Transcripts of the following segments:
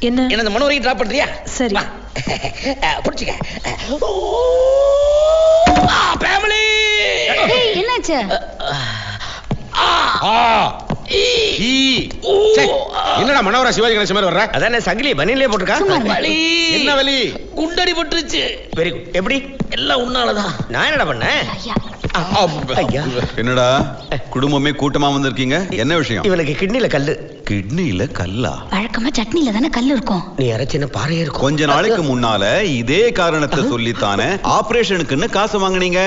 என்ன என்ன மனோரையும் டிராப் பண்றியா? சரி புடிச்சுக்க. ஃபேமிலி என்னாச்சு? என்னடா மனோரா சிவாஜி கணேசன் மாதிரி வர்ற? அதானே சங்கிலி பனிலே போட்டுருக்கா. வலி என்ன வலி? குண்டடி பட்டுருச்சு. Very good. எப்படி? எல்லாம் உன்னாலதான். நான் என்னடா பண்ணேன்? என்னடா குடும்பமே கூட்டமா வந்திருக்கீங்க, என்ன விஷயம்? இவனுக்கு கிட்னில கல்லு. கிட்னில கல்லா? வழக்கமா சட்னில தானே கல் இருக்கும். நீ அரைச்சின பாறையே இருக்கும். கொஞ்ச நாளைக்கு முன்னால இதே காரணத்தை சொல்லித்தானே ஆபரேஷனுக்குன்னு காசு வாங்குனீங்க.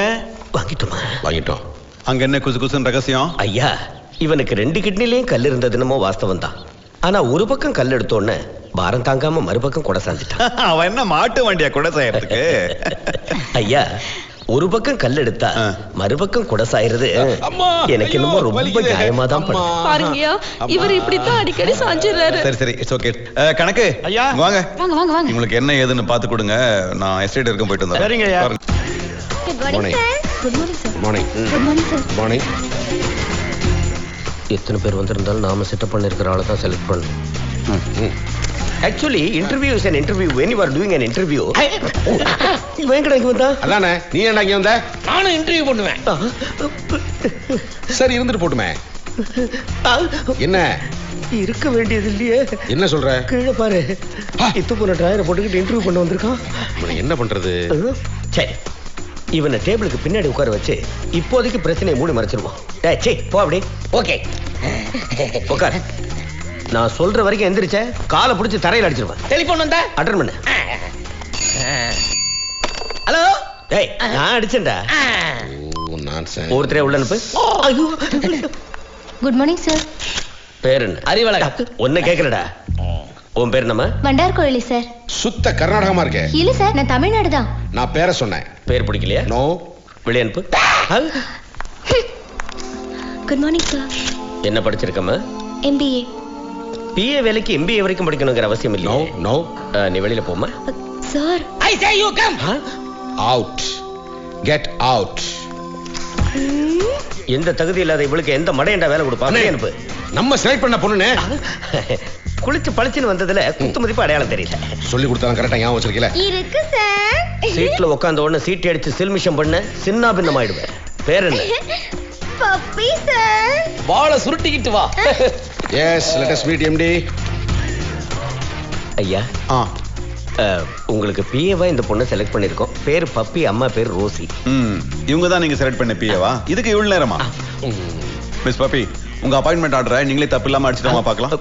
வாங்கிட்டோமா? வாங்கிட்டோம். அங்க என்ன குசு குசுன்னு ரகசியம்? ஐயா, இவனுக்கு 2 கிட்னிலையும் கல் இருந்ததுன்னமோ வாஸ்தவம் தான். ஆனா ஒரு பக்கம் கல் எடுத்தோன்னு பாரம் தாங்காம மறுபக்கம் கொடை சாஞ்சிட்டான். அவன் என்ன மாட்டு வண்டியா கொடை சாயறதுக்கு? ஐயா, ஒரு பக்கம் கல் எடுத்தா மறுபக்கம் கொடை சாயிறது எனக்கு என்னமோ ரொம்ப நியாயமா தான் பாருங்கயா, இவர் இப்படித்தான் அடிக்கடி சாஞ்சிடுறாரு. சரி சரி, இட்ஸ் ஓகே. கணக்கு ஐயா, வாங்க வாங்க வாங்க வாங்க. உங்களுக்கு என்ன ஏதுன்னு பாத்து கொடுங்க, நான் எஸ்டேட் வரைக்கும் போயிட்டு வந்தேன். சரிங்க ஐயா. Good morning sir. Good morning sir. Morning. Good morning sir. Morning. எத்தனை பேர் வந்திருந்தாலும் நாம செட்டப் பண்ணிருக்கிற ஆளை தான் செலக்ட் பண்ணணும். Actually interview is an interview when you are doing an interview. வேங்கடா இங்க வந்தா? அதானே, நீ ஏன்டா இங்க வந்த? நானும் இன்டர்வியூ பண்ணுவேன். சரி இருந்துட்டு போட்டுமே. என்ன இருக்க வேண்டியது இல்லையே. என்ன சொல்ற? கீழே பாரு, இத்து போன டிராயரை போட்டுக்கிட்டு இன்டர்வியூ பண்ண வந்திருக்கான். இவனை என்ன பண்றது? சரி, இவனை டேபிளுக்கு பின்னாடி உட்கார வச்சு இப்போதைக்கு பிரச்சனையை மூடி மறைச்சிருவோம். சே போ அப்படி. ஓகே உட்கார். நான் சொல்ற வரைக்கும் எந்திரிச்ச காலை பிடிச்சி தரையில் அடிச்சிருவேன். டெலிபோன் வந்தா அட்டெண்ட் பண்ணு. ஹலோ. டேய், நான் அடிச்சேன்டா. ஒருத்தரே உள்ள அனுப்பு. Good morning sir. பேர் என்ன? அறிவழகா. ஒன்னு கேட்கலடா. உன் பேர் என்னம்மா? வண்டார் கோயிலி சார். சுத்த கர்நாடகமா இருக்கே. இல்ல சார், நான் தமிழ்நாடு தான். நான் பேரை சொன்னேன். பேர் பிடிக்கலையா? நோ. வெளியே அனுப்பு. Good morning sir. என்ன படிச்சிருக்கம்மா? MBA. பிஏ வேலைக்கு MBA வரைக்கும் படிக்கணுங்கிற அவசியம் நோ இல்லையா? நோ. நீ வெளியில போமா. Sir. I say you come. Out. Get out. எந்த தகுதி இல்லாத இவளுக்கு எந்த மடையண்டா வேலை கொடுப்பா? வெளியே அனுப்பு. நம்ம செலக்ட் பண்ண பொண்ணுனே. குளிச்சு பளிச்சுன்னு வந்ததுல குத்து மதிப்பு அடையாளம் தெரியல. சொல்லி கொடுத்தாலும் கரெக்டா ஞாபகம் வச்சிருக்கீல? இருக்கு சார். சீட்ல உட்கார்ந்த உடனே சீட் அடிச்சு சில்மிஷம் பண்ண சின்ன பின்னம் ஆயிடுவேன். பேர் என்ன? Puppy sir. வாளை சுருட்டிக்கிட்டு வா. Yes, let us meet MD. ஐயா, உங்களுக்கு பிஏவா இந்த பொண்ணை செலக்ட் பண்ணிருக்கோம். பேர் பப்பி, அம்மா பேர் ரோசி. இவங்க தான் நீங்க செலக்ட் பண்ண பிஏவா? இதுக்கு இவ்வளவு நேரமா? மிஸ் பப்பி, உங்க அப்பாயின்மெண்ட் ஆர்டரை நீங்களே தப்பு இல்லாம அடிச்சிட்டோமா பார்க்கலாம்.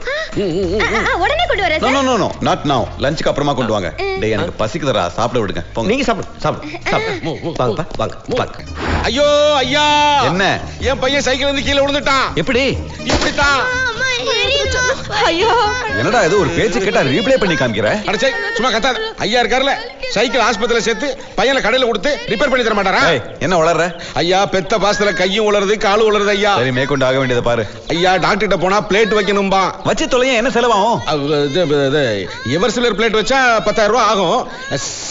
உடனே கொண்டு வரேன் சார். நோ நோ நாட் நவ. லஞ்சுக்கு அப்புறமா கொண்டு வாங்க. டேய், எனக்கு பசிக்குதுடா, சாப்பிட விடுங்க. போங்க. நீங்க சாப்பிடு. வாங்க வாங்க. ஐயோ ஐயா, என்ன? என் பையன் சைக்கிள் வந்து கீழே விழுந்துட்டான். எப்படி? இப்படித்தான். ஐயோ, என்னடா இது, ஒரு பேச்சு கேட்டா ரீப்ளே பண்ணி காமிக்கிற? அடச்சே, சும்மா கத்தாத. ஐயா இருக்கார்ல, சைக்கிள் ஆஸ்பத்திரியில சேர்த்து பையனை கடையில கொடுத்து ரிப்பேர் பண்ணி தர மாட்டாரா? என்ன வளர்ற? ஐயா, பெத்த பாசத்துல கையும் உளருது, காலும் உளருது. ஐயா சரி, மேற்கொண்டு ஆக வேண்டியதை பாரு. ஐயா, டாக்டர் கிட்ட போனா பிளேட் வைக்கணும்பா. வச்சு தொலைய என்ன செலவாகும்? எவர் சில்வர் பிளேட் வச்சா 10,000 ரூபாய் ஆகும்.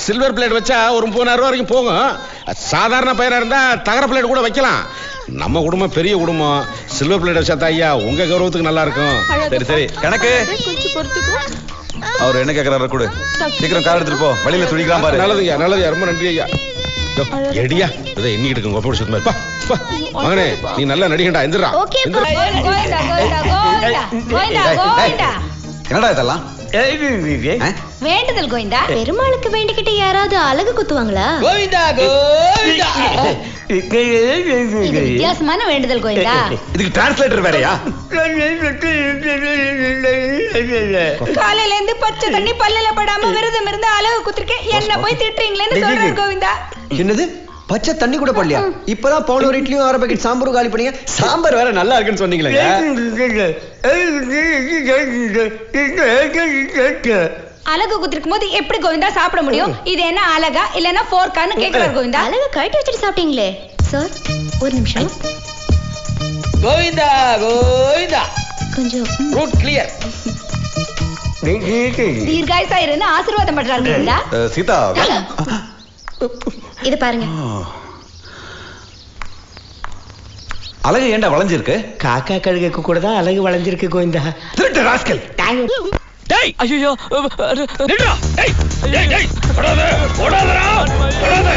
சில்வர் பிளேட் வச்சா ஒரு 30,000 ரூபாய் வரைக்கும் போகும். சாதாரண பையனா இருந்தா தகர பிளேட் கூட வைக்கலாம். நம்ம குடும்பம் பெரிய குடும்பம். சில்வர் பிளேட் வச்சா ஐயா உங்க கௌரவத்துக்கு நல்லா இருக்கும். சரி கணக்கு. கொஞ்சம் பொறுத்துக்கோ. அவர் என்ன கேக்குறாரு கூட? சீக்கிரம் கார் எடுத்துட்டு போ, வழியில துடிக்கலாம் பாரு. நல்லதுயா, ரொம்ப நன்றி ஐயா. எடியா, இதை எண்ணிக்கிட்டு இருக்கு உங்க அப்பா சுத்தமா. மகனே, நீ நல்ல நடிகண்டா. எந்திரா. ஓகே கோவிந்தா. என்னடா இதெல்லாம்? வேண்டுதல் கோவிந்தா. பெருமாளுக்கு வேண்டிக்கிட்டு யாராவது அழகு குத்துவாங்களா? கோவிந்தா. இது வித்தியாசமான வேண்டுதல் கோவிந்தா. இதுக்கு டிரான்ஸ்லேட்டர் வேறயா? காலையில இருந்து பச்சை தண்ணி பல்லுல படாம விரதம் இருந்து அழகு குத்திருக்கேன், என்ன போய் திட்டுறீங்களேன்னு சொல்றாரு கோவிந்தா. என்னது, பச்சை தண்ணி கூட படலையா? இப்பதான் போன ஒரு இட்லியும் 1/2 பாக்கெட் சாம்பாரும் காலி பண்ணீங்க. சாம்பார் வேற நல்லா இருக்குன்னு சொன்னீங்களே. அழகு குத்திருக்கும் போது எப்படி கோவிந்தா சாப்பிட முடியும்? இது என்ன அழகா இல்லன்னா போர்க்கான்னு கேக்குறாரு கோவிந்தா. அழகு கழட்டி வச்சுட்டு சாப்பிட்டீங்களே சார். ஒரு நிமிஷம். கோவிந்தா. கொஞ்சம் ரூட் கிளியர். தீர்காயுசா இருந்து ஆசீர்வாதம் பண்றாரு கோவிந்தா. சீதா, இது பாருங்க. அழகு ஏண்டா வளைஞ்சிருக்கு? காக்கா கழுகுக்கு கூட தான் அழகு வளைஞ்சிருக்கு கோவிந்தா. திருட்டு ராஸ்கல். டேய் ஐயோ நில்றா டேய் டேய் டேய் ஓடாத ஓடாதடா ஓடாத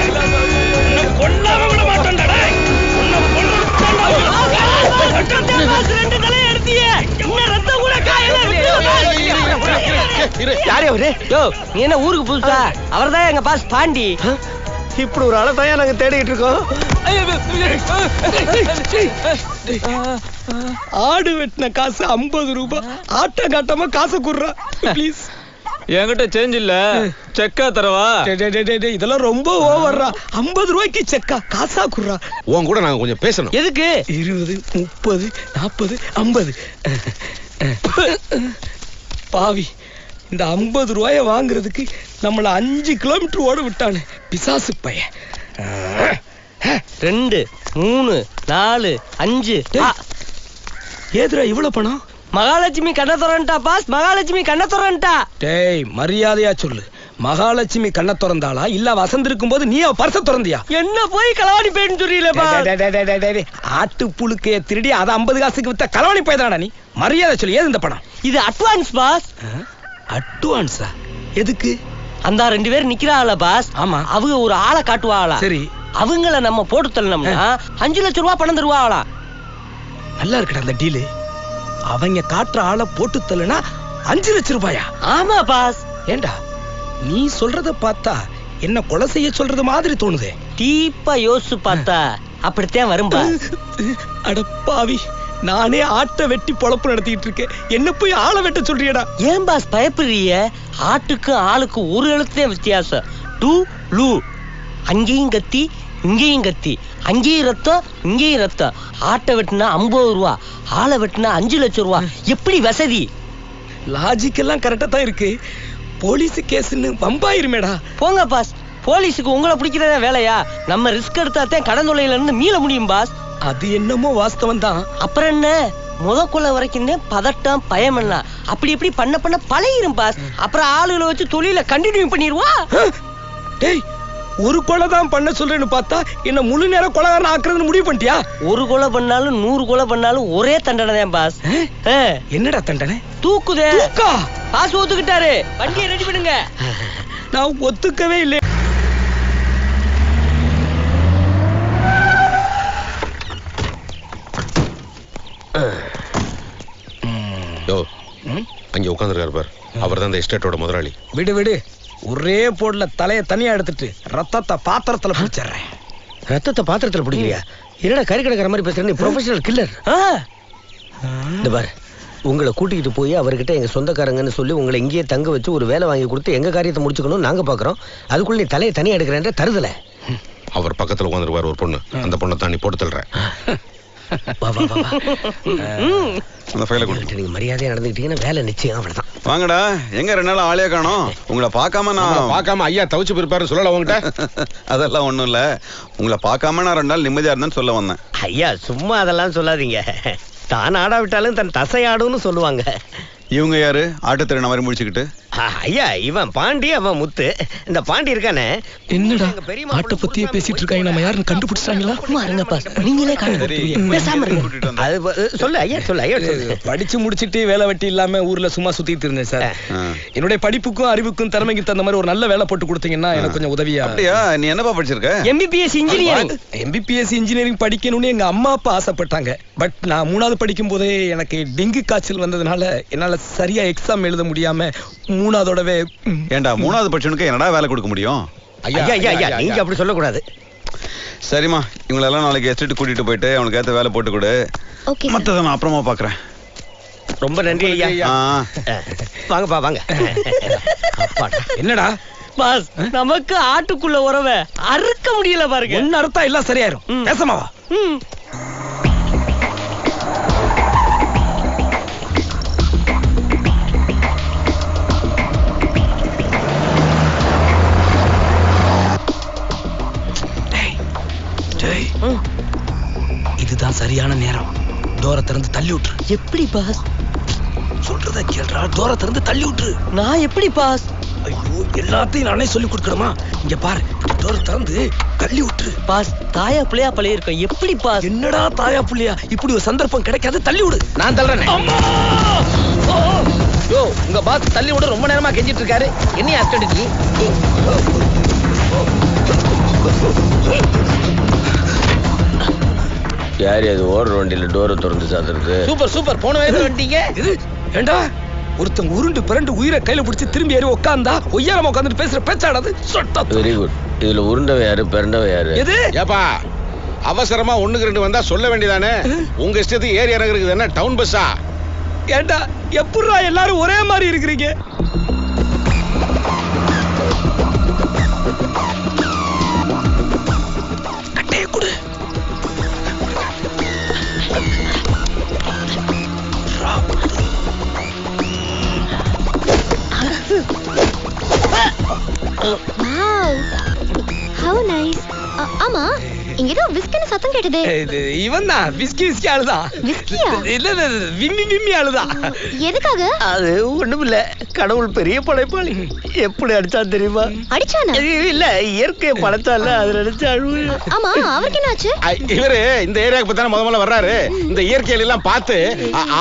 உன்னை கொல்லாம விட மாட்டேன்டா டேய் உன்னை கொல்லுறேன்டா ரெண்டு தலை எடுத்தியே இன்னும் ரத்தம் கூட காயல யாரே அவரு? யோ நீ என்ன ஊருக்கு புதுசா? அவர்தான் எங்க பாஸ் பாண்டி. இப்படி ஒரு ஆளை தான் நாங்க தேடிட்டு இருக்கோம். ஆடு வெட்டின காசு 50 ரூபாய். ஆட்ட காட்டமா காசு குடுறா ப்ளீஸ். என்கிட்ட சேஞ்ச் இல்ல, செக்கா தரவா? இதெல்லாம் ரொம்ப ஓவர்ரா. 50 ரூபாய்க்கு செக்கா காசா குடுறா. உன் கூட நாங்க கொஞ்சம் பேசணும். எதுக்கு? 20, 30, 40, 50. பாவி, இந்த 50 ரூபாய வாங்குறதுக்கு நம்மள 5 கிலோமீட்டர் ஓட விட்டானு பிசாசு பையன். 2, 3, 4, 5. ஏதுரா இவ்வளவு பணம்? மகாலட்சுமி கண்ணை திறந்துட்டா பாஸ், மகாலட்சுமி கண்ணை திறந்துட்டா. டேய் மரியாதையா சொல்லு, மகாலட்சுமி கண்ணை திறந்தாளா இல்ல வசந்த் இருக்கும் போது நீ அவ பர்ச திறந்தியா? என்ன போய் களவாணி போயின்னு சொல்றீங்களே. ஆட்டு புழுக்கைய திருடி அதை 50 காசுக்கு வித்த களவாணி போய்தாடா நீ. மரியாதை சொல்லு, ஏது இந்த பணம்? இது அட்வான்ஸ் பாஸ். அட்வான்ஸா? எதுக்கு? அந்த 2 பேர் நிக்கிறாங்களா பாஸ்? ஆமா. அவங்க ஒரு ஆளை காட்டுவாங்களா? சரி. அவங்கள நம்ம போட்டு தள்ளனோம்னா 5 லட்சம் ரூபாய் பணம் தருவாங்களா? நல்லா இருக்குடா அந்த டீலு. அவங்க காட்டுற ஆளை போட்டு தள்ளுனா 5 லட்சம் ரூபாயா? ஆமா பாஸ். ஏண்டா நீ சொல்றத பார்த்தா என்ன கொலை செய்ய சொல்றது மாதிரி தோணுதே. டீப்பா யோசிச்சு பார்த்தா அப்படித்தான் வரும் பாஸ். அடப்பாவி, நானே ஆட்டை வெட்டி பொழப்பு நடத்திட்டு இருக்கேன், என்ன போய் ஆளை வெட்ட சொல்றியடா? ஏன் பாஸ் பயப்படுறீங்க? ஆட்டுக்கும் ஆளுக்கும் ஒரு எழுத்துதான் வித்தியாசம். டூ லூ. அங்கேயும் கத்தி இங்கேயும் கத்தி, அங்கேயும் ரத்தம் இங்கேயும் ரத்தம். ஆட்டை வெட்டினா 50 ரூபா, ஆளை வெட்டினா 5 லட்சம் ரூபா. எப்படி வசதி? லாஜிக் எல்லாம் கரெக்டா தான் இருக்கு. போலீஸ் கேஸ்ன்னு வம்பாயிருமேடா. போங்க பாஸ், போலீஸுக்கு உங்களை பிடிக்கிறதா வேலையா? நம்ம ரிஸ்க் எடுத்தாத்தான் கடன் தொல்லையில இருந்து மீள முடியும் பாஸ். அது என்னமோ வாஸ்தவம் தான். அப்புறம் என்ன, முதற்கொள்ள வரைக்கும் பதட்டம் பயம் என்ன அப்படி இப்படி பண்ண பண்ண பழகிரும் பாஸ். அப்புறம் ஆளுகளை வச்சு தொழில கண்டினியூ பண்ணிடுவா. டேய், ஒரு கொலை தான் பண்ண சொல்றேன்னு பார்த்தா என்ன முழு நேரம் கொலைகாரன் ஆக்குறதுன்னு முடிவு பண்ணிட்டியா? ஒரு கொலை பண்ணாலும் 100 கொலை பண்ணாலும் ஒரே தண்டனை தான் பாஸ். என்னடா தண்டனை? தூக்குதே. தூக்கா? பாஸ் ஒத்துக்கிட்டாரு. வண்டியை ரெடி பண்ணுங்க. நான் ஒத்துக்கவே இல்லை. யோ, அங்க உட்கார்ந்திருக்காரு பார், அவர்தான் இந்த எஸ்டேட்டோட முதலாளி. விடு விடு, ஒரே போட்ல தலைய தனியா எடுத்துட்டு ரத்தத்தை பாத்திரத்துல பிடிச்சிடுறேன். ரத்தத்தை பாத்திரத்துல பிடிக்கிறியா? என்னடா கறி கிடக்கிற மாதிரி பேசுற? நீ ப்ரொஃபஷனல் கில்லர். இந்த பாரு, உங்களை கூட்டிகிட்டு போய் அவர்கிட்ட எங்க சொந்தக்காரங்கன்னு சொல்லி உங்களை இங்கேயே தங்க வச்சு ஒரு வேலை வாங்கி கொடுத்து எங்க காரியத்தை முடிச்சுக்கணும் நாங்க பாக்குறோம். அதுக்குள்ள நீ தலையை தனியா எடுக்கிறேன்ற தருதல. அவர் பக்கத்துல உட்கார்ந்திருப்பார் ஒரு பொண்ணு, அந்த பொண்ணை தான் நீ போட்டு தள்ளுற. வா வா வா. அந்த ஃபைலை கொடுத்து நீங்க மரியாதையா நடந்துக்கிட்டீங்கன்னா வேலை நிச்சயம். அவ்வளவுதான். வாங்கடா. எங்க 2 நாள் ஆளே காணோம். உங்களை பார்க்காம நான் பார்க்காம ஐயா தவிச்சு போயிருப்பாரு சொல்லல உங்ககிட்ட. அதெல்லாம் ஒண்ணும் இல்ல. உங்களை பார்க்காம நான் 2 நாள் நிம்மதியா இருந்தேன்னு சொல்ல வந்தேன். ஐயா சும்மா அதெல்லாம் சொல்லாதீங்க. தான் ஆடாவிட்டாலும் தன் தசை ஆடுன்னு சொல்லுவாங்க. இவங்க யாரு? ஆட்டுத்திறன மாதிரி முடிச்சுக்கிட்டு. ஐயா இவன் பாண்டி, அவன் முத்து. இந்த பாண்டி இருக்கானே, என்னடா ஆட்டை பத்தியே பேசிட்டு இருக்காங்க, நம்ம யாருன்னு கண்டுபிடிச்சிட்டாங்களா? நீங்களே சொல்லு ஐயா, சொல்லு ஐயா. படிச்சு முடிச்சிட்டு வேலை வெட்டி இல்லாம ஊர்ல சும்மா சுத்திட்டு இருந்தேன் சார். என்னுடைய படிப்புக்கும் அறிவுக்கும் திறமைக்கு தகுந்த மாதிரி ஒரு நல்ல வேலை போட்டு கொடுத்தீங்கன்னா எனக்கு கொஞ்சம் உதவியா. அப்படியா? நீ என்னப்பா படிச்சிருக்க? MBBS engineering. MBBS இன்ஜினியரிங் படிக்கணும்னு எங்க அம்மா அப்பா ஆசைப்பட்டாங்க. பட் நான் 3வது படிக்கும் போதே எனக்கு டெங்கு காய்ச்சல் வந்ததுனால என்னால சரியா எக்ஸாம் எழுத முடியாம 3வதோடவே. ஏண்டா 3வது படிச்சவனுக்கு என்னடா வேலை கொடுக்க முடியும்? ஐயா ஐயா ஐயா, நீங்க அப்படி சொல்லக்கூடாது. சரிம்மா, இவங்களெல்லாம் நாளைக்கு எஸ்டேட் கூட்டிட்டு போயிட்டு அவனுக்கு ஏத்த வேலை போட்டு கொடு. மத்தத நான் அப்புறமா பாக்குறேன். ரொம்ப நன்றி ஐயா. வாங்கப்பா வாங்க. என்னடா பாஸ், நமக்கு ஆட்டுக்குள்ள உறவை அறுக்க முடியல பாருங்க. என்ன அர்த்தம்? எல்லாம் சரியாயிரும். பேசமாவா? இதுதான் சரியான நேரம். தூரத்திலிருந்து தள்ளி விட்டுரு. எப்படி பாஸ்? சொல்றத கேள்றா. தூரத்திலிருந்து தள்ளி விட்டுரு. நான் எப்படி பாஸ்? ஐயோ, எல்லாத்தையும் நானே சொல்லி கொடுக்கணுமா? இங்க பாரு, தூரத்திலிருந்து தள்ளி விட்டுரு. பாஸ், தாயா பிள்ளையா பழைய இருக்கும். எப்படி பாஸ்? என்னடா தாயா புள்ளையா? இப்படி ஒரு சந்தர்ப்பம் கிடைக்காது, தள்ளி விடு. நான் தள்ளுறேன். அம்மா! யோ உங்க பாஸ் தள்ளி விட ரொம்ப நேரமா கெஞ்சிட்டு இருக்காரு. என்ன ஆஸ்டடி? யார் அது ஓடுற வண்டியில டோரை திறந்து சாத்துறது? சூப்பர் சூப்பர், போன வேலையில வந்துட்டீங்க. இது ஏண்டா ஒருத்தன் உருண்டு பிறண்டு உயிரை கையில பிடிச்சி திரும்பி ஏறி உட்காந்தா ஒய்யாரமா உட்காந்துட்டு பேசுற பேச்சாடாது. Very good. இதுல உருண்டவன் யாரு பிறண்டவன் யாரு? எது ஏப்பா அவசரமா 1க்கு 2 வந்தா சொல்ல வேண்டியதானே? உங்க இஷ்டத்துக்கு ஏறி இறங்குறது என்ன டவுன் பஸ்ஸா? ஏண்டா எப்படிடா எல்லாரும் ஒரே மாதிரி இருக்கிறீங்க? கட்டையை கொடு. How nice. ஆமா இங்க ஏதோ விஸ்கின்னு சத்தம் கேட்டதே. இது இவன் தான் விஸ்கி ஆளுதான். விஸ்கியா? இல்ல விம்மி ஆளுதான். எதுக்காக? அது ஒண்ணுமில்ல, கடவுள் பெரிய படைப்பாளி. எப்படி அடிச்சா தெரியுமா? அடிச்சானா? இல்ல இயற்கையை படைச்சால அதுல அடிச்சா அழுவு. ஆமா அவருக்கு என்னாச்சு? இவரு இந்த ஏரியாவுக்கு பத்தான முதல்ல வர்றாரு. இந்த இயற்கையில எல்லாம் பார்த்து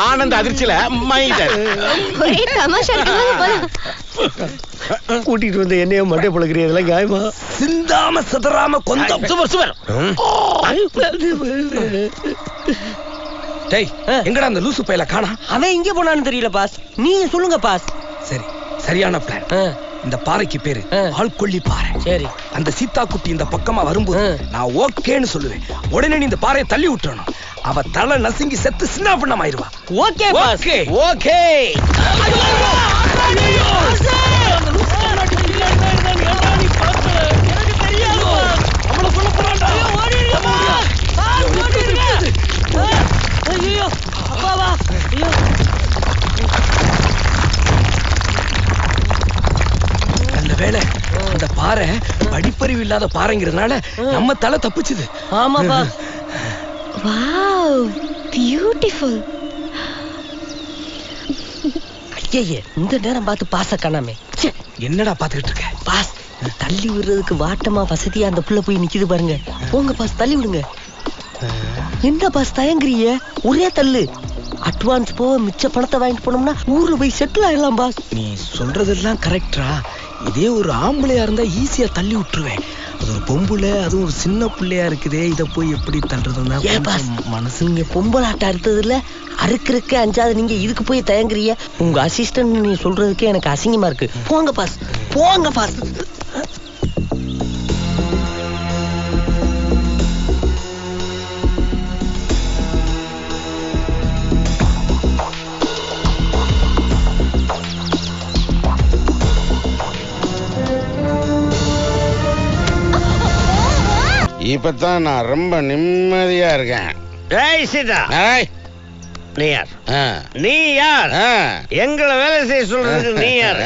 ஆனந்த அதிர்ச்சியில மயங்கிட்டாரு. ஒரே தமாஷா இருக்கு போல. கூட்டிட்டு வந்து என்னைய மண்டை பழக்கிறீங்க, இதெல்லாம் நியாயமா? சிந்தாம சிதறாம கொஞ்சம் சூப்பர் சூப்பர். டேய் எங்கடா அந்த லூசு பையல காணா? அவன் எங்க போனான்னு தெரியல பாஸ். நீங்க சொல்லுங்க பாஸ். சரி சரியான பிளான். இந்த பாறைக்கு பேரு ஆள்கொள்ளி பாறை. சரி. அந்த சீதா குட்டி இந்த பக்கமா வரும்போது நான் ஓகேன்னு சொல்லுவேன். உடனே நீ இந்த பாறையை தள்ளி விட்டுறணும். அவ தலை நசுங்கி செத்து சின்ன பண்ணமாயிருவா. Okay boss. Okay okay. நல்ல வேளை அந்த பாறை படிப்பறிவு இல்லாத பாறைங்கிறதுனால நம்ம தலை தப்பிச்சுது. ஆமா பாஸ். Wow beautiful. ஐயே இந்த நேரம் பார்த்து பாச காணாமே. என்னடா பாத்துக்கிட்டு இருக்க? பாஸ் தள்ளி விடுறதுக்கு வாட்டமா வசதியா அந்த புள்ள போய் நிக்குது பாருங்க. போங்க பாஸ் தள்ளி விடுங்க. என்ன பாஸ் தயங்குறீங்க? ஒரே தள்ளு. அட்வான்ஸ் போக மிச்ச பணத்தை வாங்கிட்டு போனோம்னா ஊர்ல போய் செட்டில் ஆயிடலாம் பாஸ். நீ சொல்றதெல்லாம் கரெக்டா? இதே ஒரு ஆம்பளையா இருந்தா ஈஸியா தள்ளி விட்டுருவேன். அது ஒரு பொம்புல, அதுவும் ஒரு சின்ன பிள்ளையா இருக்குதே, இத போய் எப்படி தள்ளுறதுன்னா மனசு. நீங்க பொம்பளாட்ட அறுத்ததுல அறுக்கிறதுக்கு அஞ்சாவது நீங்க இதுக்கு போய் தயங்குறீங்க. உங்க அசிஸ்டன்ட் நீ சொல்றதுக்கு எனக்கு அசிங்கமா இருக்கு. போங்க பாஸ் போங்க பாஸ். இப்பதான் நான் ரொம்ப நிம்மதியா இருக்கேன். ஏய் சீதா, நீ யார்? நீ யார்? எங்களை வேலை செய்ய சொல்றதுக்கு நீ யார்?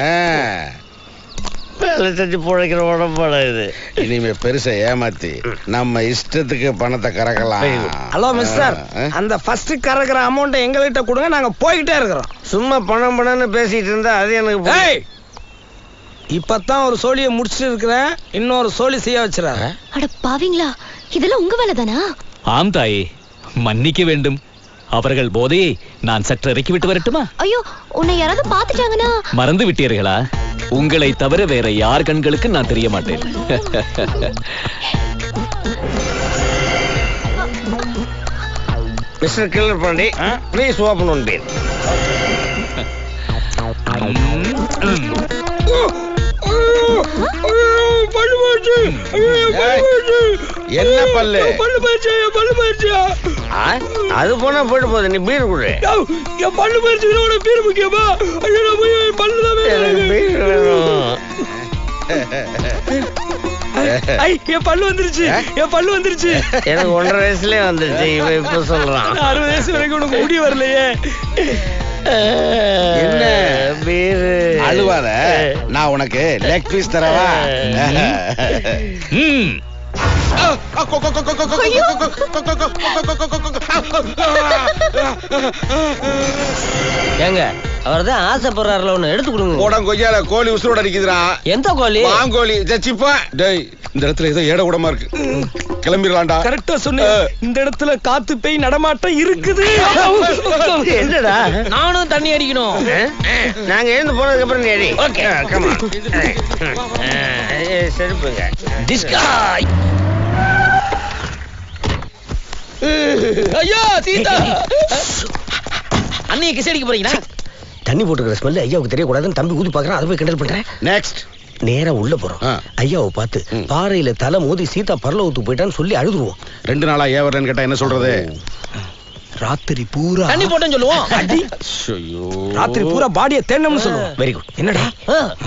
வேலை செஞ்சு பிழைக்கிற உடம்பாட இது. இனிமே பெருசா ஏமாத்தி நம்ம இஷ்டத்துக்கு பணத்தை கறக்கலாம். ஹலோ மிஸ்டர், அந்த ஃபர்ஸ்ட் கறக்குற அமௌண்ட் எங்ககிட்ட கொடுங்க, நாங்க போய்கிட்டே இருக்கிறோம். சும்மா பணம்னு பேசிட்டு இருந்தா அது எனக்கு. இப்பதான் ஒரு சோழியை முடிச்சிட்டு இருக்கிறேன், இன்னொரு சோழி செய்ய வச்சிடறாங்க. அட பாவீங்களா, இதெல்லாம் உங்க வேலை தானா? ஆம் தாயே, மன்னிக்க வேண்டும். அவர்கள் போதையை நான் சற்று இறக்கி விட்டு வரட்டுமா? ஐயோ, உன்னை யாராவது பாத்துட்டாங்கன்னா? மறந்து விட்டீர்களா? உங்களை தவிர வேற யார் கண்களுக்கு நான் தெரிய மாட்டேன். Mister killer Pandi, please open one beer. என்ன பல்லு? அது போனா போயிட்டு போகுது, நீ பீர் குடு. பல்லு பயிற்சி பீர் முக்கியமா? பல்லுதான் என் பல்லு வந்துருச்சு, என் பல்லு வந்துருச்சு. எனக்கு 1.5 வயசுலயே வந்துருச்சு, இவன் இப்ப சொல்றான். 60 வயசு வரைக்கும் உனக்கு முடி வரலையே. என்ன பீரு? அழுவாத, நான் உனக்கு லெக் பீஸ் தரவா? ஏங்க அவர்தான் ஆசைப்படுறாருல, ஒண்ணு எடுத்து கொடுங்க. உடம்பு கொய்யால கோழி உசுரோட அடிக்குதுடா. எந்த கோழி? மாங்கோழி. ஜச்சிப்பா டேய், இந்த இடத்துல ஏதோ ஏட கூடமா இருக்கு. கிளம்பிடலாம்டா. கரெக்டா சொன்னேன். இந்த இடத்துல காத்து பேய் நடமாட்டம் இருக்குது. என்னடா நானும் தண்ணி அடிக்கணும். நாங்க எழுந்து போனதுக்கு அப்புறம் நீ அடி. ஓகே. Come on. செருப்புங்க. டிஸ்காய். ஐயோ சீதா. அண்ணியை கிஸ் அடிக்க போறீங்களா? தண்ணி போட்டுக்கிற ஸ்மெல் ஐயாவுக்கு தெரியக்கூடாதுன்னு தம்பி ஊதி பாக்குறான். அதை போய் கிண்டல் பண்றேன். நெக்ஸ்ட் நேரா உள்ள போறோம். ஐயாவை பார்த்து பாறையில தலை மோதி சீதா பரலோகத்துக்கு போயிட்டான்னு சொல்லி அழுதுருவோம். 2 நாளா ஏன் வரேன்னு கேட்டா என்ன சொல்றது? ராத்திரி பூரா தண்ணி போட்டேன்னு சொல்லுவோம். அடி. ராத்திரி பூரா பாடியை தேடணும்னு சொல்லுவோம். Very good. என்னடா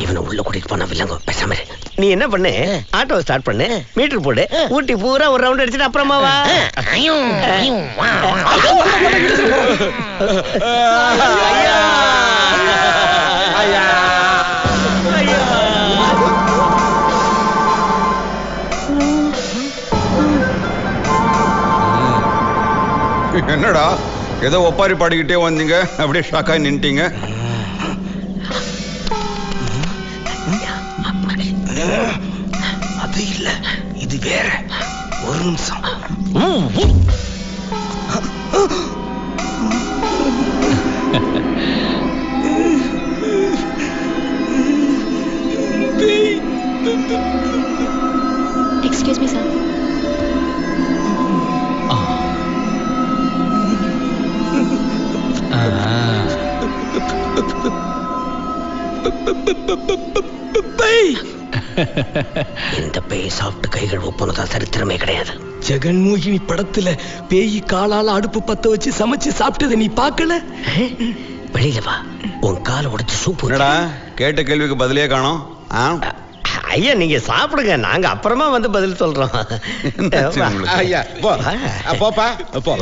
இவனை உள்ள கூட்டிட்டு போனா வில்லங்க பேசாம இரு. நீ என்ன பண்ணு, ஆட்டோ ஸ்டார்ட் பண்ணு, மீட்டர் போடு, ஊட்டி பூரா ஒரு ரவுண்ட் அடிச்சுட்டு அப்புறமா வா. என்னடா ஏதோ ஒப்பாரி பாடிக்கிட்டே வந்தீங்க, அப்படியே ஷாக்காய் நின்ட்டீங்க. அது இல்ல, இது வேற. ஒரு நிமிஷம். Excuse me sir. இந்த பேய் சாப்பிட்டு கைகள் ஒப்பனதா சரித்திரமே கிடையாது. ஜெகன்மோகினி படத்துல பேய் காலால அடுப்பு பத்த வச்சு சமைச்சு சாப்பிட்டதை நீ பார்க்கல? வெளியில வா, உன் காலை உடைச்சு சூப்பு. என்னடா கேட்ட கேள்விக்கு பதிலே காணோம்? ஐயா நீங்க சாப்பிடுங்க, நாங்க அப்புறமா வந்து பதில் சொல்றோம். ஐயா போ. போப்பா போ.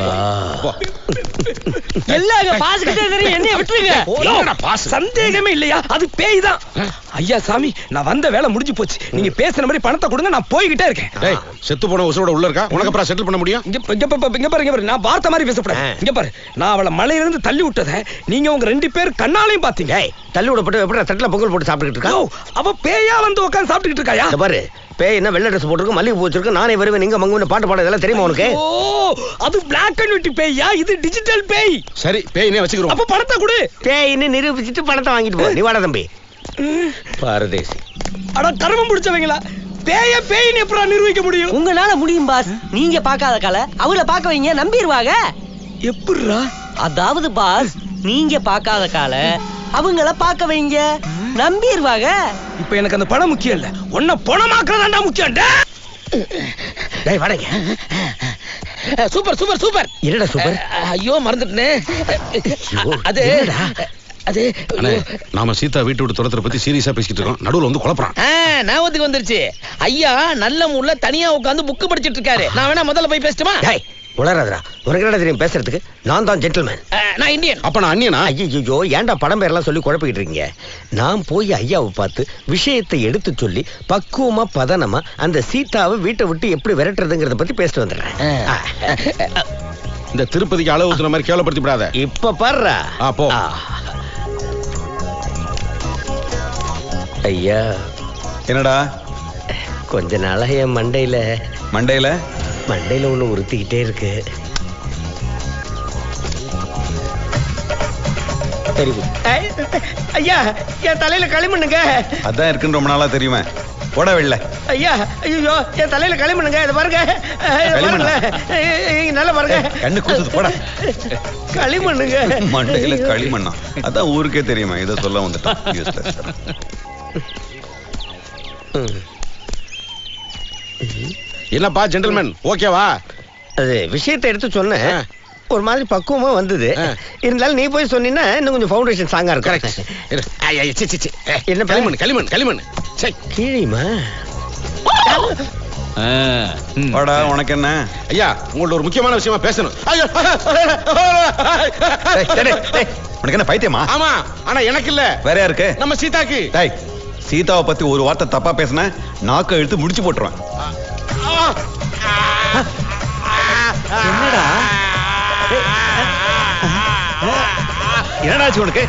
எல்லாங்க பாஸ்கிட்டே தெரியும், என்னைய விட்டுருங்க. என்னடா பாஸ்? சந்தேகமே இல்லையா, அது பேய் தான். ஐயா சாமி, நான் வந்த வேலை முடிஞ்சு போச்சு. நீங்க பேசுற மாதிரி பணத்தை கொடுங்க, நான் போய்கிட்டே இருக்கேன். டேய், செத்து போன உசுரோட உள்ள இருக்கா, உனக்கு அப்புறம் செட்டில் பண்ண முடியும்? இங்க பாரு, நான் வார்த்தை மாதிரி பேசப்படாது. இங்க பாரு, நான் அவளை மலையில இருந்து தள்ளி விட்டதை நீங்க உங்க 2 பேர் கண்ணாலையும் பாத்தீங்க. தள்ளி விடப்பட்டு எப்படி தட்டுல பொங்கல் போட்டு சாப்பிட்டுக்கிட்டு இருக்கா? அவ பேயா வந்து உட்கார்ந்து சாப்பிட்டுக்கிட்டு இருக்காயா? பாரு, பேய் என்ன வெள்ளை ட்ரெஸ் போட்டுருக்கு, மல்லிகை பூ வச்சிருக்கு, நானே வருவேன் நீங்க மங்குன்னு பாட்டு பாட, இதெல்லாம் தெரியுமா உனக்கு? ஓ, அது பிளாக் அண்ட் ஒயிட் பேயா, இது டிஜிட்டல் பேய். சரி, பேய்னே வச்சுக்கிறோம். அப்ப பணத்தை கொடு. பேயின்னு நிரூபிச்சிட்டு பணத்தை வாங்கிட்டு போ. நீ வாடா தம்பி. பாரதேசி. அட கர்மம் பிடிச்சவங்களா, பேய பேய்னு எப்பறா நிரூபிக்க முடியும்? உங்களால முடியும் பாஸ். நீங்க பார்க்காத கலை அவங்கள பார்க்க வைங்க, நம்பிடுவாங்க. எப்படிரா? அதாவது பாஸ், நீங்க பார்க்காத காலை அவங்கள பார்க்க வைங்க, நம்பிடுவாங்க. இப்ப எனக்கு அந்த பணம் முக்கியம் இல்ல, உன்னை பணமாக்குறதாண்டா முக்கியம். டேய் வாடங்க. Super super super. என்னடா சூப்பர்? ஐயோ மறந்துட்டேனே. அது அது நாம சீதா வீட்டு விட்டு துரத்துற பத்தி சீரியஸா பேசிட்டு இருக்கோம், நடுவுல வந்து குழப்பறான். ஞாபகத்துக்கு வந்துருச்சு. ஐயா நல்ல மூட்ல தனியா உட்கார்ந்து புக் படிச்சிட்டு இருக்காரு. நான் வேணா முதல்ல போய் பேசட்டுமா? டேய் உளறாதடா, உனக்கு என்ன தெரியும் பேசுறதுக்கு? நான் தான் ஜென்டில்மேன். நான் இந்தியன். அப்ப நான் அண்ணியனா? ஐயோ, ஏன்டா படம் பேரெல்லாம் சொல்லி குழப்பிக்கிட்டு இருக்கீங்க? நான் போய் ஐயாவை பார்த்து விஷயத்தை எடுத்து சொல்லி பக்குவமா பதனமா அந்த சீதாவை வீட்டை விட்டு எப்படி விரட்டுறதுங்கிறத பத்தி பேசிட்டு வந்துடுறேன். இந்த திருப்பதிக்கு அளவு ஊத்துற மாதிரி கேவலப்படுத்தி விடாத. இப்ப பாருடா. போ. ஐயா. என்னடா? கொஞ்ச நாளா என் மண்டையில ஒண்ணு உறுத்திக்கிட்டே இருக்கு. ஐயா, என் தலையில களிமண்ணுங்க. அதான் இருக்குன்னு ரொம்ப நாளா தெரியுமே. போட வெள்ள. ஐயா, ஐயோ, என் தலையில களிமண்ணுங்க. இத பாருங்க, நல்லா பாருங்க. கண்ணு கூசுது, போட. களிமண்ணுங்க. மண்டையில களிமண்ணா? அதான் ஊருக்கே தெரியுமா, இதை சொல்ல வந்துட்டான். என்னப்பா ஜென்டில்மேன், ஓகேவா? அது விஷயத்தை எடுத்து சொன்னேன், ஒரு மாதிரி பக்குவமா வந்தது. இருந்தாலும் நீ போய் சொன்னீன்னா இன்னும் கொஞ்சம் ஃபவுண்டேஷன் ஸ்ட்ராங்கா இருக்கும். என்ன களிமண் கீழிமா? வாடா, உனக்கு என்ன? ஐயா, உங்கள்ட்ட ஒரு முக்கியமான விஷயமா பேசணும். உனக்கு என்ன பைத்தியமா? ஆமா, ஆனா எனக்கு இல்ல. வேற யாருக்கு? நம்ம சீதாக்கு. டேய், சீதாவை பத்தி ஒரு வார்த்தை தப்பா பேசின நாக்க இழுத்து முடிச்சு போட்டுருவேன். என்னடா என்னடாச்சு உனக்கு?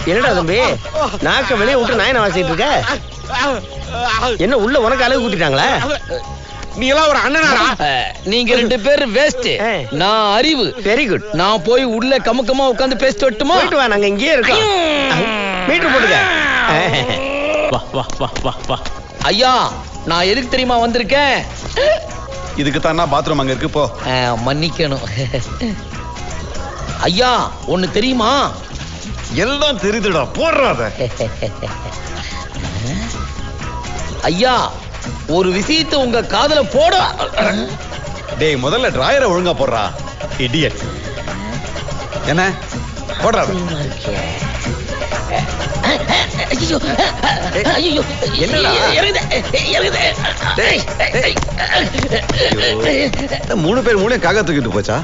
என்னடா தம்பி நாக்க வெளியே விட்டு நாயனை வாசிட்டு இருக்க? என்ன உள்ள உனக்கு அழகு கூட்டிட்டாங்களா? நீ எல்லாம் ஒரு அண்ணனாடா? நீங்க 2 பேரும் வேஸ்ட். நான் அறிவு. Very good. நான் போய் உள்ள கமுக்கமா உட்கார்ந்து பேசிட்டு வரட்டுமா? போயிட்டு வா, நாங்க இங்கேயே இருக்கோம். மீட்டர் போட்டுக்க. வா வா வா வா வா. ஐயா, நான் எதுக்கு தெரியுமா வந்திருக்கேன்? இதுக்கு தானா பாத்ரூம் அங்க இருக்கு, போ. மன்னிக்கணும் ஐயா. ஒண்ணு தெரியுமா? எல்லாம் தெரியுதுடா, போடுறாத. ஐயா, ஒரு விஷயத்தை உங்க காதுல போட. டேய், முதல்ல டிராயரை ஒழுங்கா போடுறா, இடியட். என்ன போடுறாத? ஐயோ, என்னடா? மூணு பேர் மூணே காக்கா தூக்கிட்டு போச்சா?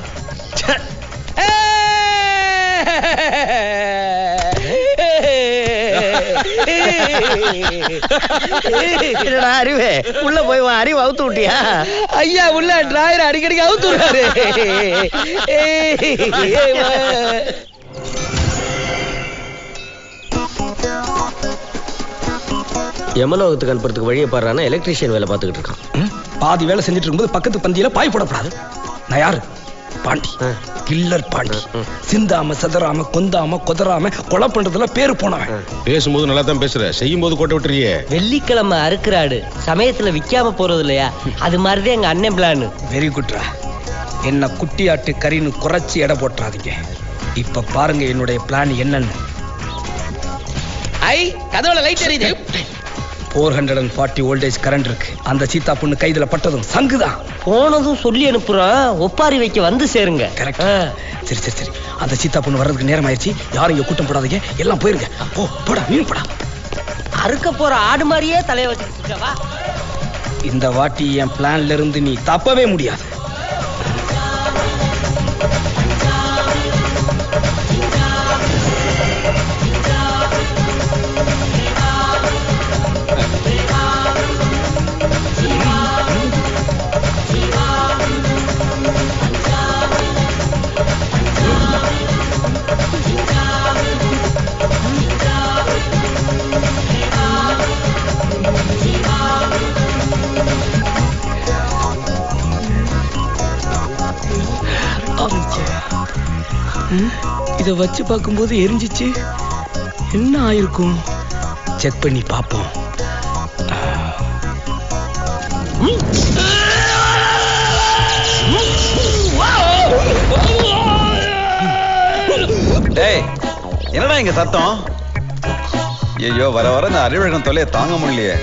என்னடா அறிவே, உள்ள போய் வா. அறிவு அவுத்து விட்டியா? ஐயா, உள்ள டிராயர் அடிக்கடி அவுத்து விடுறாரு. யமலோகத்துக்கு அனுப்புறதுக்கு வழியை பாடுறானா எலக்ட்ரீஷியன் வேலை பார்த்துக்கிட்டு இருக்கான். பாதி வேலை செஞ்சுட்டு இருக்கும்போது பக்கத்து பந்தியில பாய் போடப்படாது. நான் யாரு? பாண்டி, கில்லர் பாண்டி. சிந்தாம சதராம கொந்தாம கொதராம கொலை பண்றதுல பேரு போனவன். பேசும்போது நல்லா தான் பேசுற, செய்யும் போது கோட்டை விட்டுறியே. வெள்ளிக்கிழமை அறுக்கிறாடு சமயத்துல விக்காம போறது இல்லையா, அது மாதிரிதான் எங்க அண்ணன் பிளான். வெரி குட்ரா. என்ன குட்டியாட்டு கறின்னு குறைச்சி எடை போட்டுறாதீங்க. இப்ப பாருங்க என்னுடைய பிளான் என்னன்னு. ஐ, கதவுல லைட் எரியுது. 440 வோல்டேஜ் கரண்ட் இருக்கு. அந்த சீதா பொண்ணு கைதுல பட்டதும் சங்குதான். போனதும் சொல்லி அனுப்புறோம், ஒப்பாரி வைக்க வந்து சேருங்க. கரெக்ட். சரி சரி சரி, அந்த சீதா பொண்ணு வர்றதுக்கு நேரம் ஆயிடுச்சு. யாரும் இங்க கூட்டம் போடாதீங்க, எல்லாம் போயிருங்க. போடா, மீன் போடா. அறுக்க போற ஆடு மாதிரியே தலைய வச்சுக்கவா. இந்த வாட்டி என் பிளான்ல இருந்து நீ தப்பவே முடியாது. இத வச்சு பார்க்கும்போது எரிஞ்சிச்சு. என்ன ஆயிருக்கும்? செக் பண்ணி பார்ப்போம். டேய், என்னடா இங்க சத்தம்? ஐயோ, வர வர இந்த அறிவழகம் தொல்லையை தாங்க முடியலையே.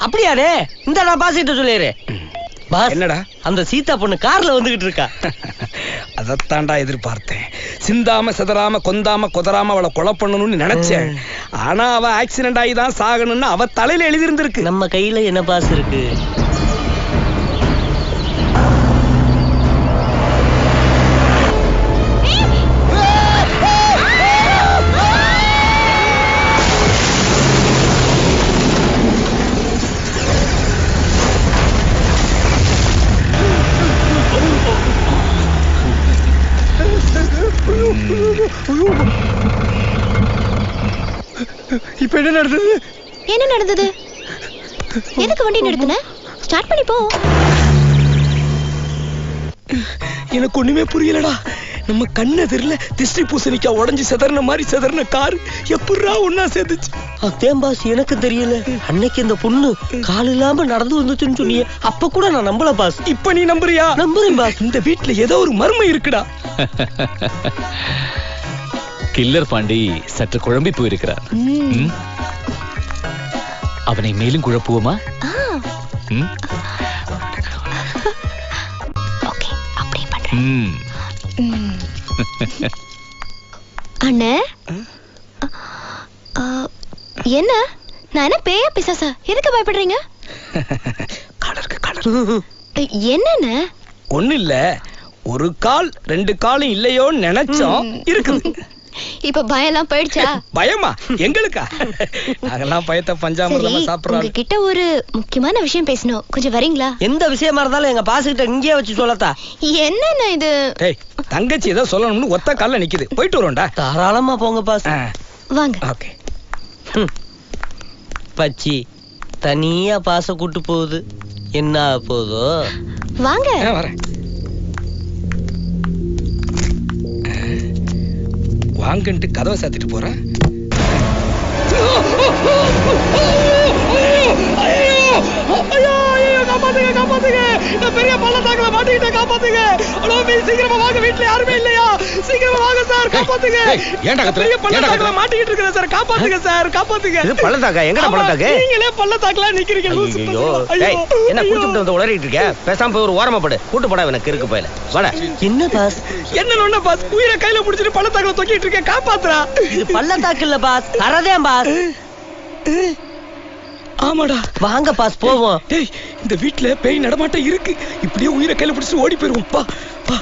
அப்படியாடே, இந்த நான் பாசிட்டு சொல்லிடுறேன். என்னடா? அந்த சீதா பொண்ணு கார்ல வந்துகிட்டு இருக்கா. அதத்தாண்டா எதிர்பார்த்தேன். சிந்தாம சதராம கொந்தாம கொதராம அவளை கொலை பண்ணணும்னு நினைச்சேன். ஆனா அவ ஆக்சிடென்ட் ஆகி தான் சாகணும்னு அவ தலையில எழுதி இருந்திருக்கு. நம்ம கையில என்ன பாஸ் இருக்கு? இப்ப என்ன நடந்தது? என்ன நடந்தது? எதுக்கு வண்டி நிறுத்தின? ஸ்டார்ட் பண்ணி போ. எனக்கு ஒண்ணுமே புரியலடா. நம்ம கண்ணெதிரில திஷ்டி பூசணிக்கா உடஞ்சி செதறின மாதிரி செதறின கார் எப்படிரா ஒன்னா சேர்ந்துச்சு? அதேம் பாஸ், எனக்கு தெரியல. அன்னைக்கு இந்த பொண்ணு கால் இல்லாம நடந்து வந்துச்சுன்னு சொன்னியே, அப்ப கூட நான் நம்பல பாஸ். இப்ப நீ நம்புறியா? நம்புறேன் பாஸ். இந்த வீட்டுல ஏதோ ஒரு மர்மம் இருக்குடா. கில்லர் பாண்டி சற்று குழம்பி போயிருக்கிறார். அவனை மேலும் குழப்புவோமா? ஓகே, அப்படியே பண்றேன். அண்ணே, என்ன? நான் என்ன பேயா பிசாசா? எதுக்கு பயப்படுறீங்க? கலருக்கு கலர். என்னண்ணே? ஒண்ணு இல்ல, ஒரு கால் 2 காலும் இல்லையோன்னு நினைச்சோம், இருக்குது. இப்ப பயம்லாம் போயிடுச்சா? பயமா? எங்களுக்கா? நாங்கெல்லாம் பயத்தை பஞ்சாமிர்தமா சாப்பிடுறோம். உங்ககிட்ட ஒரு முக்கியமான விஷயம் பேசணும், கொஞ்சம் வரீங்களா? எந்த விஷயமா இருந்தாலும் எங்க பாசுகிட்ட இங்கேயே வச்சு சொல்லத்தா. என்னண்ணா இது? டேய், தங்கச்சி ஏதோ சொல்லணும்னு ஒத்த கால்ல நிக்குது, போயிட்டு வரோம்டா. தாராளமா போங்க பாஸ். வாங்க. ஓகே. பச்சி தனியா பாச கூட்டு போகுது, என்ன போதோ? வாங்க. வரேன். வாங்கன்ட்டு கதவை சாத்திட்டு போறேன். காப்பாத்துங்க, நான் பெரிய பள்ளத்தாக்குல மாட்டிக்கிட்டேன், காப்பாத்துங்க. ஹலோ மீ, சீக்கிரமா வாங்க, வீட்ல யாருமே இல்லையா? சீக்கிரமா வாங்க சார், காப்பாத்துங்க. ஏன்டா கத்துற? பெரிய பள்ளத்தாக்குல மாட்டிக்கிட்டு இருக்கேன் சார், காப்பாத்துங்க சார், காப்பாத்துங்க. இது பள்ளத்தாக்கா? எங்கடா பள்ளத்தாக்கு? நீங்களே பள்ளத்தாக்குல நிக்கிறீங்க. ஐயோ, டேய், என்ன குடிச்சிட்டு வந்து உளறிட்டு இருக்க? பேசாம போய் ஒரு ஓரமா படு. கூட்டு போடா, எனக்கு இருக்கு போயில. வாடா. என்ன பாஸ்? என்ன பாஸ்? உயிரை கையில புடிச்சிட்டு பள்ளத்தாக்குல தொங்கிட்டு இருக்கேன், காப்பாத்துறா. இது பள்ளத்தாக்கு இல்ல பாஸ், கரதே பாஸ். ஆமாடா, வாங்க பாஸ் போவோம். டேய், இந்த வீட்ல பேய் நடமாட்டம் இருக்கு. இப்படியே உயிரை கையில பிடிச்சு ஓடி போயிருவோம். வா வா.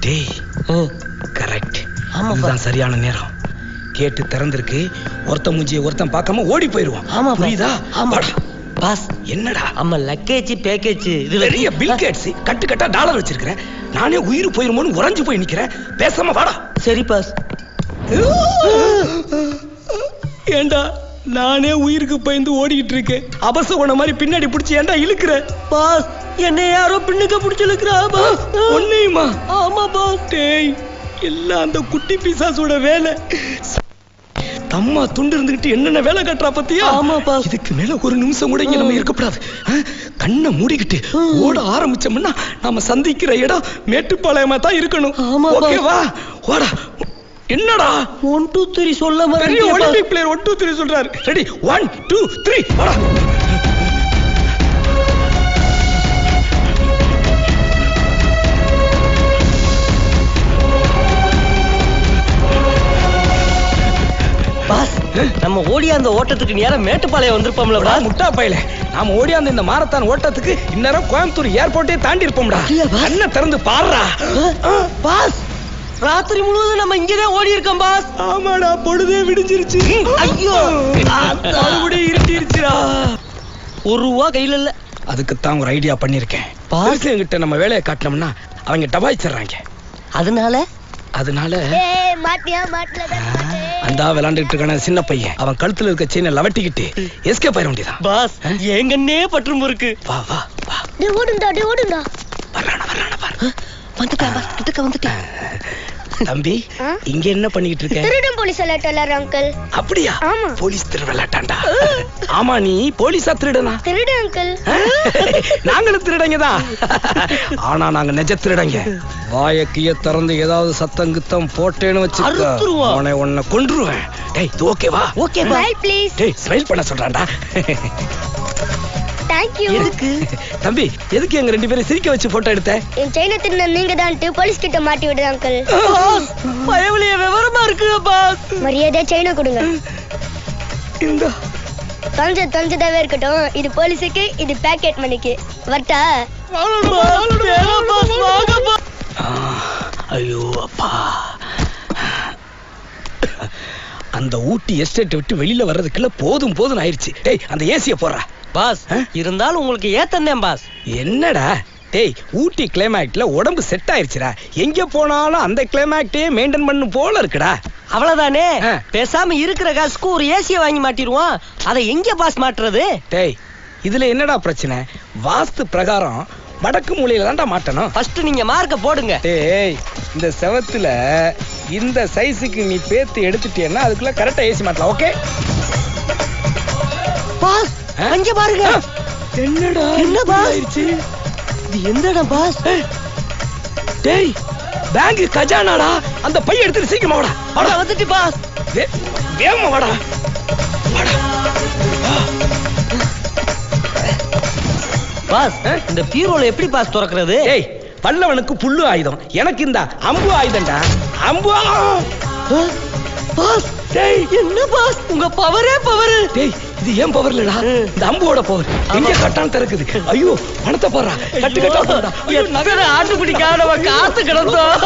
டேய், கரெக்ட். இதுதான் சரியான நேரம். கேட்டு திறந்திருக்கு. ஒருத்தன் மூஞ்சியை ஒருத்தன் பார்க்காம ஓடி போயிருவான். ஆமா, புரியுதா? ஆமாடா பாஸ். என்னடா? ஆமா, லக்கேஜ் பேக்கேஜ் இது பெரிய பில் கேட்ஸ் கட்டு கட்டா டாலர் வச்சிருக்கிறேன். நானே உயிர் போயிருமோன்னு உறைஞ்சு போய் நிக்கிறேன். பேசாம வாடா. சரி பாஸ். ஏண்டா, நானே உயிருக்கு பயந்து ஓடிட்டு இருக்கேன். அபசகுண மாதிரி பின்னாடி பிடிச்சி ஏண்டா இழுக்கிற? பாஸ், என்ன யாரோ பின்னுக்கு பிடிச்சு இழுக்கிறா பாஸ். ஒன்னையுமா? ஆமா பாஸ். டேய், எல்லாம் அந்த குட்டி பிசாசோட வேலை. அம்மா துண்டு இருந்துகிட்டு என்னென்ன வேலை கட்டுறா பத்தியா? ஆமா பாஸ். இதுக்கு மேல ஒரு நிமிஷம் கூட இங்க நம்ம இருக்கக்கூடாது. கண்ணை மூடிக்கிட்டு ஓட ஆரம்பிச்சோம்னா நாம சந்திக்கிற இடம் மேட்டுப்பாளையமா தான் இருக்கணும். ஓகேவா? ஓடா. என்னடா 1 2 3 சொல்ல பெரிய ஒலிம்பிக் பிளேயர் 1 2 3 சொல்றாரு. ரெடி 1 2 3 வாடா. பாஸ், நம்ம ஓடி அந்த ஓட்டத்துக்கு நேரம் மேட்டுப்பாளையம் வந்திருப்போம்ல பாஸ். முட்டா பையல, நாம ஓடி அந்த இந்த மாரத்தான் ஓட்டத்துக்கு இந்நேரம் கோயம்புத்தூர் ஏர்போர்ட்டே தாண்டி இருப்போம்டா. கண்ணை திறந்து பாருடா. பாஸ், ராத்திரி முழுவதும் நம்ம இங்கதான் ஓடி இருக்கோம் பாஸ். ஆமாடா, பொழுதே விடிஞ்சிருச்சு. ஐயோ, மறுபடியும் இருட்டிருச்சுடா. ₹1 கையில இல்ல. அதுக்குத்தான் ஒரு ஐடியா பண்ணிருக்கேன். பாஸ் என்கிட்ட நம்ம வேலையை காட்டினோம்னா அவங்க டபாய்ச்சிடுறாங்க. அதனால அந்த விளையாண்டுட்டு இருக்கான சின்ன பையன் அவன் கழுத்துல இருக்க செயினை லவட்டிக்கிட்டு எஸ்கேப் ஆயிட வேண்டியதான். பாஸ், எங்கன்னே பற்றும் இருக்கு. வா வா வா. ஓடுண்டா. வரலான பாரு. வந்துட்டா பாஸ், கிட்டக்க வந்துட்டேன். தம்பி, இங்க என்ன பண்ணிட்டு இருக்க? திருடன் போலீஸ் விளையாட்டல அங்கிள். அப்படியா? போலீஸ் திருவிளையாட்டாண்டா. ஆமா, நீ போலீஸா திருடனா? திருடு அங்கிள். நாங்களும் திருடங்கதான். ஆனா நாங்க நிஜ திருடங்க. வாயக்கிய திறந்து ஏதாவது சத்தம் கித்தம் போட்டேன்னு வச்சுக்கோ, உன்னை கொன்றுவேன். டேய், இது ஓகேவா? Okay bye please. டேய், ஸ்மைல் பண்ண சொல்றான்டா. Thank you. எதுக்கு? தம்பி, எதுக்கு எங்க 2 பேரும் சிரிக்க வச்சு போட்டோ எடுத்த? என் செயினை திருட நீங்க தான் போலீஸ் கிட்ட மாட்டி விடுங்க அங்கிள். பயவலிய விவரமா இருக்கு பாஸ். மரியாதை செயினை கொடுங்க. இந்த தொஞ்சதாவே இருக்கட்டும். இது போலீஸுக்கு, இது பேக்கெட் மணிக்கு. வரட்டா? ஐயோ அப்பா, அந்த ஊட்டி எஸ்டேட் விட்டு வெளியில வர்றதுக்குள்ள போதும் ஆயிடுச்சு. டேய், அந்த ஏசிய போடுறா. பாஸ், இருந்தாலும் உங்களுக்கு ஏத்தந்தேன் பாஸ். என்னடா டேய், ஊட்டி கிளைமேக்ட்ல உடம்பு செட் ஆயிருச்சுடா. எங்க போனாலும் அந்த கிளைமேக்டே மெயின்டைன் பண்ணு போல இருக்குடா. அவ்வளவுதானே. பேசாம இருக்கிற காசுக்கு ஒரு ஏசிய வாங்கி மாட்டிடுவோம். அதை எங்க பாஸ் மாட்டுறது? டேய், இதுல என்னடா பிரச்சனை? வாஸ்து பிரகாரம் வடக்கு மூலையில தான்டா மாட்டணும். ஃபர்ஸ்ட் நீங்க மார்க்க போடுங்க. டேய், இந்த செவத்துல இந்த சைஸுக்கு நீ பேத்து எடுத்துட்டேன்னா அதுக்குள்ள கரெக்டா ஏசி மாட்டலாம். ஓகே பாஸ், அங்க பாருங்க. என்னடா என்ன பாஸ்? இது எந்தடா பாஸ்? டேய், பேங்க் கஜானாடா. அந்த பை எடுத்து சீக்கிரமா வாடா. வாடா, வந்துட்டு பாஸ். வேகமா வாடா. பாஸ், இந்த பீரோல எப்படி பாஸ் திறக்கிறது? ஏய், பல்லவனுக்கு புல்லு ஆயுதம், எனக்கு இந்த அம்பு ஆயுதம்டா. அம்பு. பாஸ், டேய் என்ன பாஸ் உங்க பவரே பவர். டேய் இது ஏன் பவர் இல்லடா, இந்த அம்போட பவர். எங்க கட்டான் திறக்குது. ஐயோ பணத்தை பாறா, கட்டு கட்டா போடா. ஐயோ நகர ஆட்டுப்பிடிக்காக நம்ம காத்து கிடந்தோம்.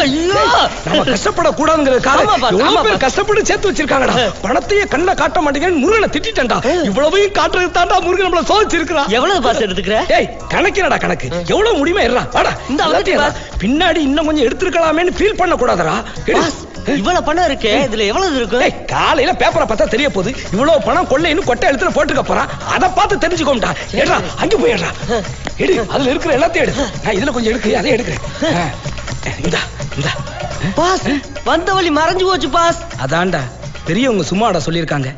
ஐயோ நம்ம கஷ்டப்பட கூடாதுங்கிறதுக்காக எவ்வளவு பேர் கஷ்டப்பட்டு சேர்த்து வச்சிருக்காங்கடா. பணத்தையே கண்ண காட்ட மாட்டேங்கன்னு முருகனை திட்டிட்டேன்டா. இவ்வளவையும் காட்டுறது தாண்டா முருகன் நம்மள சோதிச்சிருக்கான். எவ்வளவு பாஸ் எடுத்துக்கிற? டேய் கணக்கினடா கணக்கு. எவ்வளவு முடியுமா இருடா. வாடா இந்த அவத்தியா பின்னாடி இன்னும் கொஞ்சம் எடுத்துக்கலாமேன்னு ஃபீல் பண்ண கூடாதடா. இவ்வளவு பணம் இருக்கு, இதுல எவ்வளவு இருக்கு? காலையில பேப்பரை பார்த்தா தெரிய போகுது. இவ்வளவு பணம் கொள்ளைன்னு கொட்டை எழுத்துல போட்டுக்க போறான். அதை பார்த்து தெரிஞ்சுக்கோம்டா. ஏடா அங்க போயிடுறா. எடு அதுல இருக்கிற எல்லாத்தையும் எடு. நான் இதுல கொஞ்சம் எடுக்க அதை எடுக்கிறேன். இந்தா இந்தா பாஸ் வந்த வழி மறைஞ்சு போச்சு பாஸ். அதான்டா பெரியவங்க சும்மாடா சொல்லியிருக்காங்க.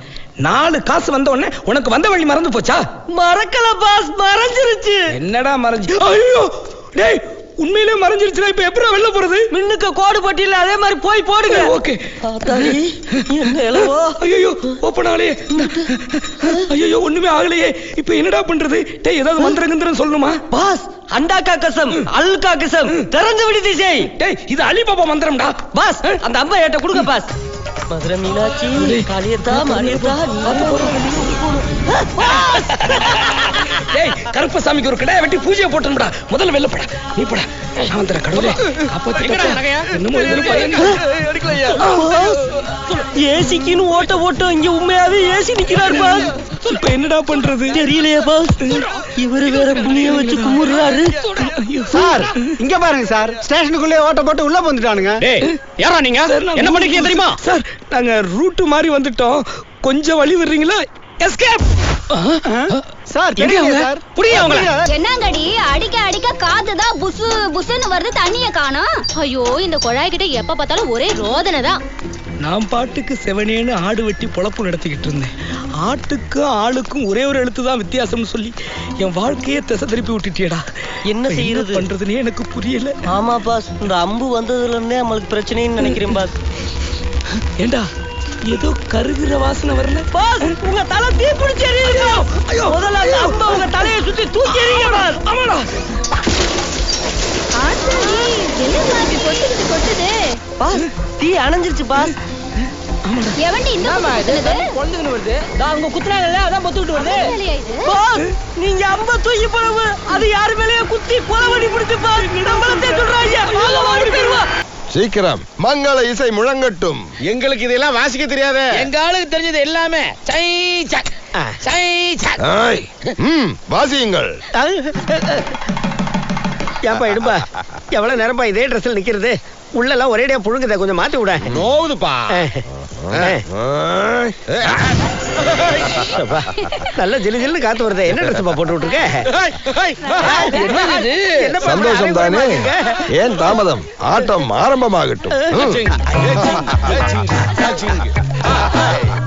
4 காசு வந்த உடனே உனக்கு வந்த வழி மறந்து போச்சா? மறக்கல பாஸ், மறைஞ்சிருச்சு. என்னடா மறைஞ்சு? ஐயோ டேய் உண்மையிலே மறைஞ்சிருச்சுனா இப்ப எப்பறா வெளில போறது? மின்னுக்கு கோடு பட்டியல அதே மாதிரி போய் போடுங்க. ஓகே. ஆத்தாடி என்ன எலவோ. ஐயோ ஓபன் ஆகலையே. ஐயோ ஒண்ணுமே ஆகலையே. இப்போ என்னடா பண்றது? டேய் ஏதாவது மந்திரங்கந்திரம் சொல்லணுமா? பாஸ் அண்டாக்கா கசம் அல்கா கசம் திறந்து விடு திசை. டேய் இது அலிபாபா மந்திரம்டா. பாஸ் அந்த அம்பா ஏட்ட கொடுங்க பாஸ். மதுரை மீனாட்சி காளியத்தா மாரியத்தா டேய் கருப்பசாமிக்கு ஒரு கடையை வெட்டி பூஜையை போட்டுடா. முதல்ல வெளில போடா. நீ போடா. நான் தர கடவுளே காப்பாத்திடா. என்னமோ இதுல பையன் அடிக்கலையா. ஏசிக்குன்னு ஓட்ட ஓட்ட இங்க உண்மையாவே ஏசி நிக்கிறார் பாஸ். இப்ப என்னடா பண்றது தெரியலையே பாஸ். இவரு வேற புண்ணிய வச்சு குமுறாரு. சார் இங்க பாருங்க சார், ஸ்டேஷனுக்குள்ளே ஓட்ட போட்டு உள்ள வந்துட்டானுங்க. டேய் யாரா நீங்க? என்ன பண்ணிருக்கீங்க தெரியுமா? சார் நாங்க ரூட் மாதிரி வந்துட்டோம். கொஞ்சம் வழி விடுறீங்களா? எஸ்கேப். சார் தெரியுங்க சார். புரிய அவங்கள. என்னங்கடி அடிக்க அடிக்க காத்துதான் புசு புசுன்னு வருது, தண்ணிய காணோம். ஐயோ இந்த குழாய் கிட்ட எப்ப பார்த்தாலும் ஒரே ரோதனை தான். நான் பாட்டுக்கு செவனேன்னு ஆடு வெட்டி பொழப்பு நடத்திக்கிட்டு இருந்தேன். ஆட்டுக்கும் ஆளுக்கும் ஒரே ஒரு எழுத்து தான் வித்தியாசம்னு சொல்லி என் வாழ்க்கையே திசை திருப்பி விட்டுட்டியடா. என்ன செய்யறது பண்றதுன்னே எனக்கு புரியல. ஆமா பாஸ், இந்த அம்பு வந்ததுல இருந்தே நம்மளுக்கு பிரச்சனைன்னு நினைக்கிறேன் பாஸ். ஏண்டா ஏதோ கருகிற வாசனை வரல பாஸ்? உங்க தலை தீ பிடிச்சி எரியுது. ஐயோ முதல்ல அந்த அம்பை உங்க தலையை சுத்தி தூக்கி எறிங்க பாஸ். ஆமாடா. ஆத்தாடி என்ன மாதிரி கொட்டுது கொட்டுது. பாஸ் தீ அணைஞ்சிருச்சு பாஸ். எவண்டி இந்த கொண்டுன்னு வருது. நான் உங்க குத்துறாங்கல்ல அதான் பொத்துக்கிட்டு வருது. இது பாஸ் நீங்க அம்ப தூக்கி போறவு அது யாரு மேலயே குத்தி கொலவடி பிடிச்சு பாஸ். நம்மளே சொல்றாங்க. வாங்க வாங்க போய்வா. சீக்கிரம் மங்கள இசை முழங்கட்டும். எங்களுக்கு இதெல்லாம் வாசிக்க தெரியாது. எங்க ஆளுக்கு தெரிஞ்சது எல்லாமே சை சக் சை சக். வாசியுங்கள். ஏப்பா இடுப்பா எவ்வளவு நேரம்பா இதே ட்ரெஸ்ல நிக்கிறது? உள்ளெல்லாம் ஒரேடியா புழுங்குத, கொஞ்சம் மாத்தி விட. நோவுதுப்பா. நல்ல ஜிலு ஜில்னு காத்து வருது. என்ன ட்ரெஸ்ப்பா போட்டு விட்டுருக்க? சந்தோஷம் தானே? ஏன் தாமதம்? ஆட்டம் ஆரம்பமாகட்டும்.